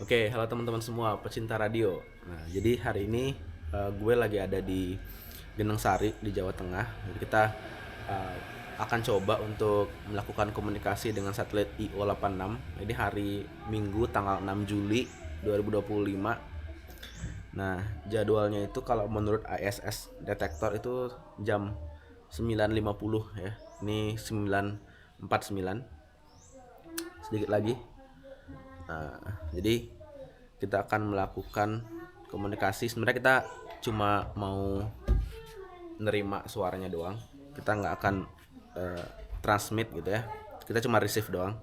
Oke, halo teman-teman semua pecinta radio. Nah, jadi hari ini gue lagi ada di Geneng Sari di Jawa Tengah. Jadi kita eh, akan coba untuk melakukan komunikasi dengan satelit IO-86. Jadi hari Minggu tanggal 6 Juli 2025. Nah, jadwalnya itu kalau menurut ISS detektor itu jam 9.50 ya. Ini 9.49. Sedikit lagi. Nah, jadi kita akan melakukan komunikasi. Sebenarnya kita cuma mau nerima suaranya doang. Kita nggak akan transmit gitu ya. Kita cuma receive doang.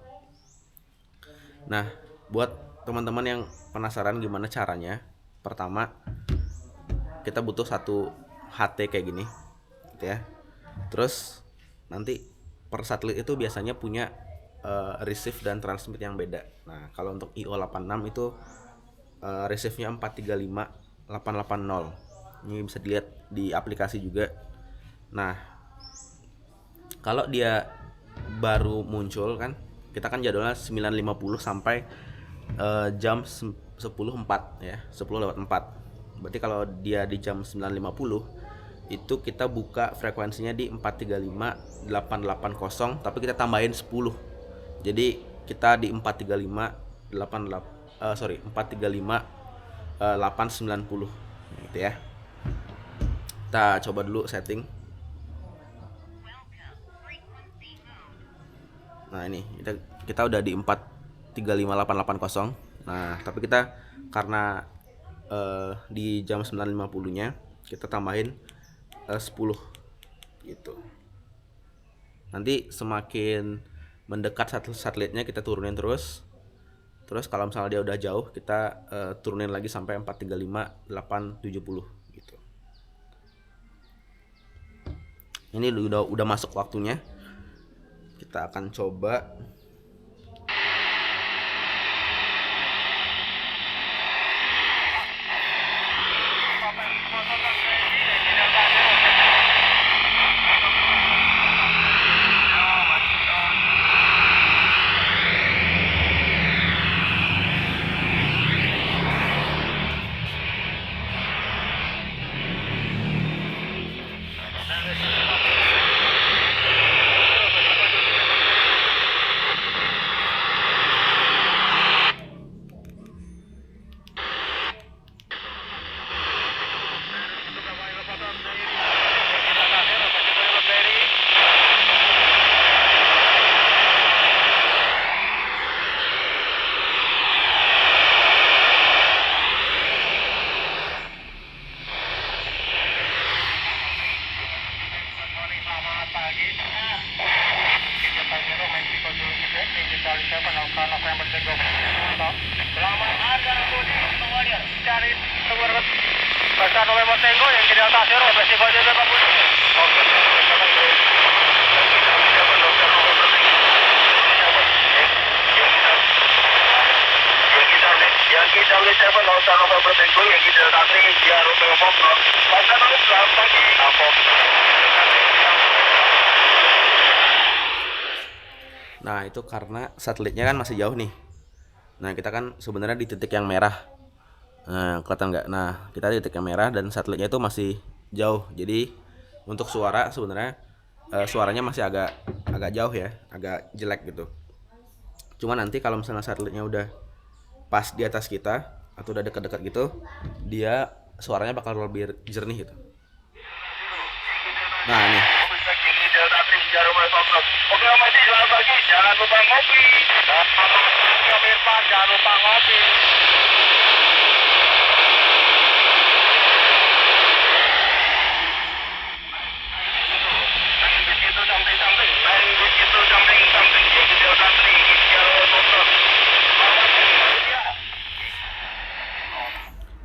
Nah, buat teman-teman yang penasaran gimana caranya, pertama kita butuh satu HT kayak gini, gitu ya. Terus nanti per satelit itu biasanya punya receive dan transmit yang beda. Nah, kalau untuk IO86 itu receive-nya 435.880. Ini bisa dilihat di aplikasi juga. Nah, kalau dia baru muncul kan, kita kan jadwalnya 9.50 sampai jam 10.04 ya, 10:04. Berarti kalau dia di jam 9.50 itu kita buka frekuensinya di 435.880, tapi kita tambahin 10. Jadi kita di 435.890 gitu ya. Kita coba dulu setting. Nah, ini kita udah di 435.880. Nah, tapi kita karena di jam 9.50-nya kita tambahin 10 gitu. Nanti semakin mendekat satelitnya kita turunin terus. Terus kalau misalnya dia udah jauh, kita turunin lagi sampai 435.870 gitu. Ini udah masuk waktunya. Kita akan coba. Nah, itu karena satelitnya kan masih jauh nih. Nah, kita kan sebenarnya di titik yang merah. Nah, kelihatan nggak? Nah, kita di titik yang merah dan satelitnya itu masih jauh. Jadi untuk suara sebenarnya suaranya masih agak jauh ya, agak jelek gitu. Cuma nanti kalau misalnya satelitnya udah pas di atas kita atau udah dekat-dekat gitu, dia suaranya bakal lebih jernih gitu. Nah, ini. Oke, Mas, selamat pagi. Jangan lupa ngopi. Jangan lupa ngopi.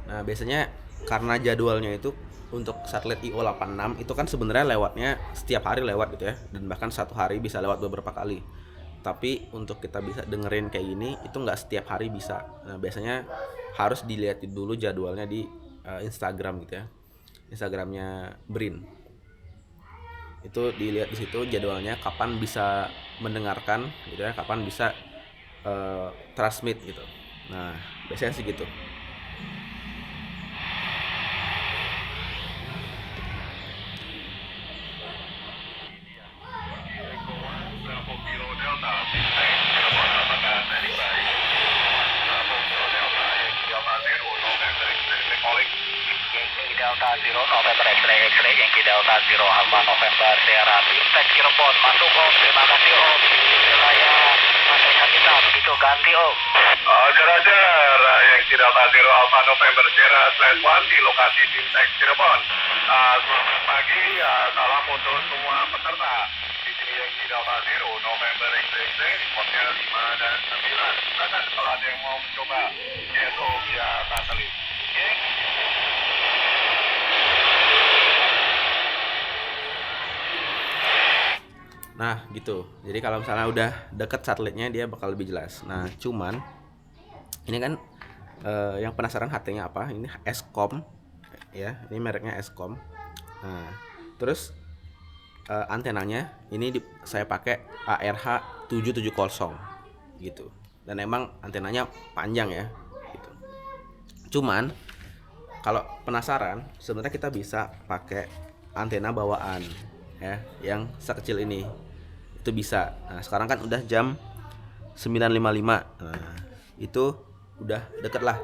Nah, biasanya karena jadwalnya itu untuk satelit IO86 itu kan sebenarnya lewatnya setiap hari lewat gitu ya, dan bahkan satu hari bisa lewat beberapa kali. Tapi untuk kita bisa dengerin kayak gini itu nggak setiap hari bisa. Nah, biasanya harus dilihat dulu jadwalnya di Instagram gitu ya, Instagramnya Brin. Itu dilihat di situ jadwalnya kapan bisa mendengarkan gitu ya, kapan bisa transmit gitu. Nah, biasanya sih gitu. Delta Zero November X-ray X-ray Yankee Delta Zero Alpha November Sierra Bimtek Cirebon masuk Om, terima kasih Om. Saya masuknya kita begitu ganti Om. Roger, Yankee Delta Zero Alpha November Sierra /1 di lokasi Bimtek Cirebon. Selamat pagi, salam untuk semua peserta. Di sini Yankee Delta Zero November X-ray reportnya 5 dan 9. Silakan kalau ada yang mau mencoba YSO via satelit. Nah, gitu. Jadi kalau misalnya udah deket satelitnya dia bakal lebih jelas. Nah, cuman ini kan yang penasaran HT-nya apa? Ini Eskom ya. Ini mereknya Eskom. Nah, terus antenanya ini saya pakai ARH 770 gitu. Dan emang antenanya panjang ya gitu. Cuman kalau penasaran, sebenarnya kita bisa pakai antena bawaan ya, yang sekecil ini. Itu bisa. Nah, sekarang kan udah jam 9.55. Nah, itu udah deket lah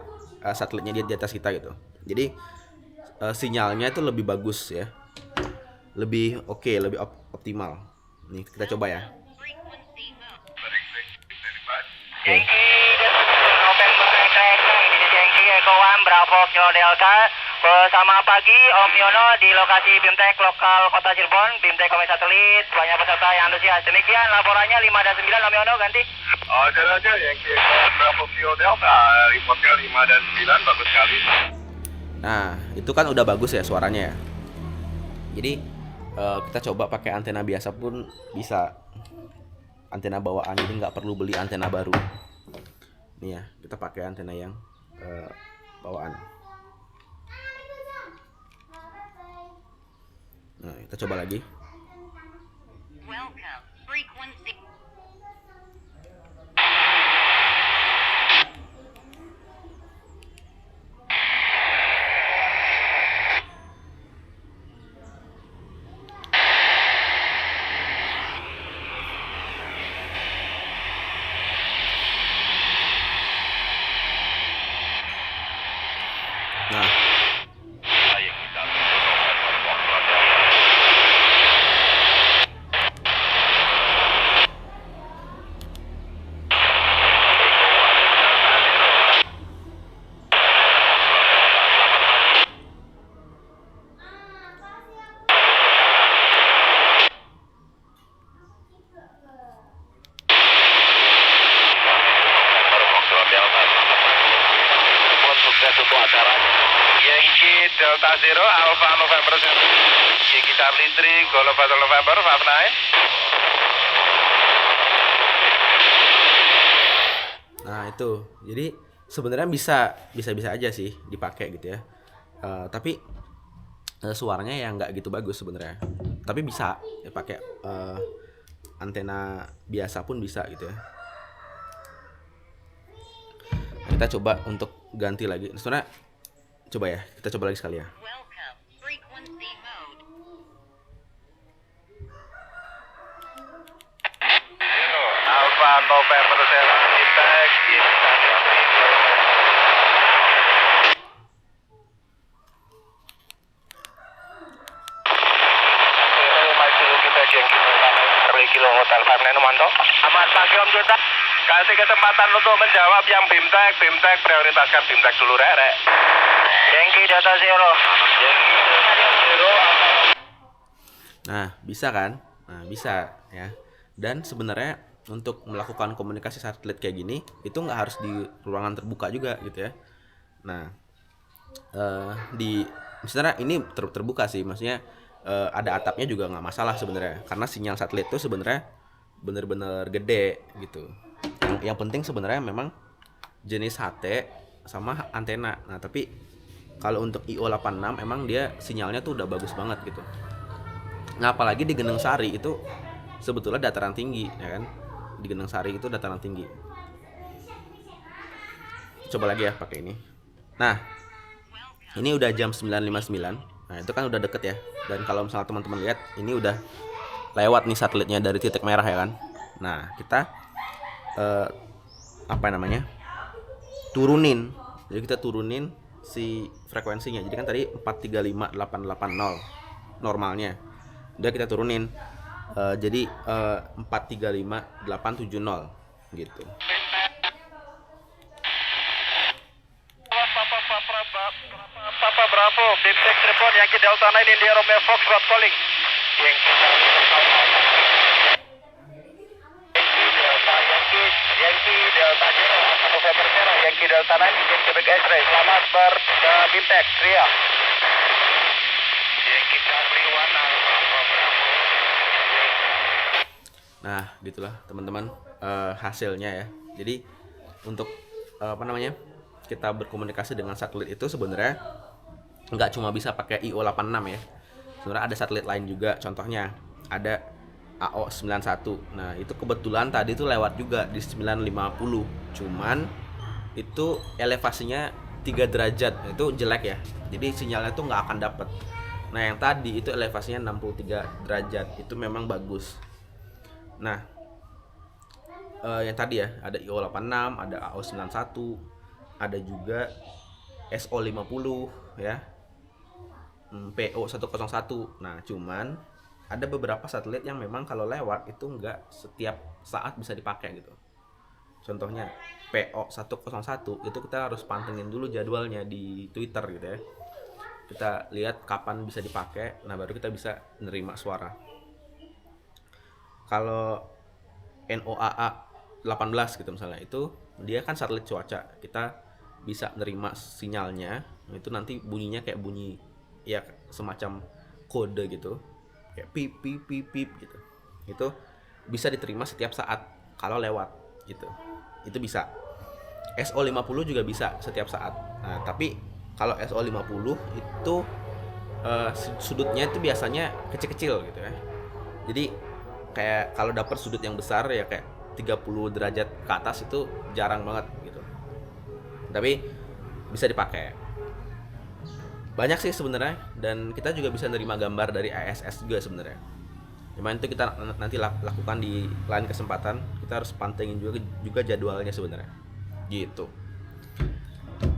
satelitnya dia di atas kita gitu. Jadi sinyalnya itu lebih bagus ya. Lebih oke, lebih optimal. Nih, kita coba ya. Yankee November X-ray ini Yankee Echo 1 Bravo Kilo Delta. Selamat pagi Om Yono di lokasi Bimtek lokal Kota Cirebon, Bimtek Komite Satelit, banyak peserta yang antusias. Demikian laporannya 5 dan 9 Om Yono ganti. Roger, Yankee Echo 1 Bravo Kilo Delta, reportnya 5 dan 9, bagus sekali. Nah, itu kan udah bagus ya suaranya ya. Jadi kita coba pakai antena biasa pun bisa. Antena bawaan, jadi nggak perlu beli antena baru. Nih ya, kita pakai antena yang bawaan. Nah, kita coba lagi. Welcome. Frequency. Nah, Sukses untuk acaranya. Yankee Delta Zero Alpha November Yankee Charlie 3 Golf Hotel November 59. nah itu. Jadi sebenarnya bisa aja sih dipakai gitu ya. Tapi suaranya ya nggak gitu bagus sebenarnya. Tapi bisa ya pakai antena biasa pun bisa gitu ya. Kita coba untuk ganti lagi. Sebenarnya coba ya, kita coba lagi sekali ya. Welcome. Frequency mode. Alpha November Sierra Bimtek Kilo Hotel 59 Manto. Selamat pagi Om Jota. Kasih kesempatan untuk menjawab yang Bimtek. Bimtek prioritaskan Bimtek dulu rek. Yankee Delta Zero. Nah, bisa kan? Nah, bisa ya. Dan sebenarnya untuk melakukan komunikasi satelit kayak gini itu nggak harus di ruangan terbuka juga gitu ya. Nah, di misalnya ini terbuka sih, maksudnya ada atapnya juga nggak masalah sebenarnya, karena sinyal satelit itu sebenarnya bener-bener gede gitu. Yang penting sebenarnya memang jenis HT sama antena. Nah, tapi kalau untuk IO86 emang dia sinyalnya tuh udah bagus banget gitu. Nah, apalagi di Geneng Sari itu sebetulnya dataran tinggi ya kan. Di Geneng Sari itu dataran tinggi. coba lagi ya pakai ini. Nah, ini udah jam 9.59. Nah, itu kan udah deket ya. Dan kalau misalnya teman-teman lihat, ini udah lewat nih satelitnya dari titik merah ya kan. Nah, kita turunin. Jadi kita turunin si frekuensinya. Jadi kan tadi 435.880 normalnya. Udah kita turunin jadi 435.870 gitu. Papa Bravo, BIMTEK Cirebon, Yankee Delta 9 India Romeo Foxtrot calling. Yankee Delta Zero, Alpha November Sierra, Yankee Delta 9 Indian Quebec X-ray. Selamat BIMTEK, Tria. Yankee Charlie 1 Alpha Bravo. Nah, gitulah teman-teman hasilnya ya. Jadi untuk kita berkomunikasi dengan satelit itu sebenarnya nggak cuma bisa pakai IO86 ya. Sebenarnya ada satelit lain juga. Contohnya ada AO91. Nah, itu kebetulan tadi tuh lewat juga di 950. Cuman itu elevasinya 3 derajat. Itu jelek ya. Jadi sinyalnya tuh nggak akan dapet. Nah, yang tadi itu elevasinya 63 derajat. Itu memang bagus. Nah, yang tadi ya, ada IO86, ada AO91, ada juga SO50 ya, PO101. Nah, cuman ada beberapa satelit yang memang kalau lewat itu nggak setiap saat bisa dipakai gitu. Contohnya PO101 itu kita harus pantengin dulu jadwalnya di Twitter gitu ya. Kita lihat kapan bisa dipakai, nah baru kita bisa nerima suara. Kalau NOAA 18 gitu misalnya, itu dia kan satelit cuaca, kita bisa nerima sinyalnya, itu nanti bunyinya kayak bunyi ya semacam kode gitu, kayak pip pip pip pip gitu. Itu bisa diterima setiap saat kalau lewat gitu. Itu bisa. SO50 juga bisa setiap saat. Nah, tapi kalau SO50 itu sudutnya itu biasanya kecil-kecil gitu ya. Jadi kayak kalau dapat sudut yang besar ya kayak 30 derajat ke atas itu jarang banget gitu. Tapi bisa dipakai. Banyak sih sebenarnya, dan kita juga bisa nerima gambar dari ISS juga sebenarnya. Cuman itu kita nanti lakukan di lain kesempatan. Kita harus pantengin juga jadwalnya sebenarnya. Gitu.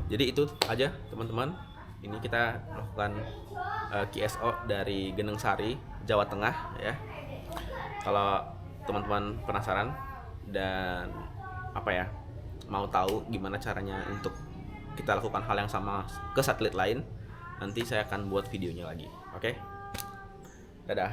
Jadi itu aja teman-teman. Ini kita lakukan QSO dari Geneng Sari, Jawa Tengah ya. Kalau teman-teman penasaran dan mau tahu gimana caranya untuk kita lakukan hal yang sama ke satelit lain, nanti saya akan buat videonya lagi. Oke? Dadah.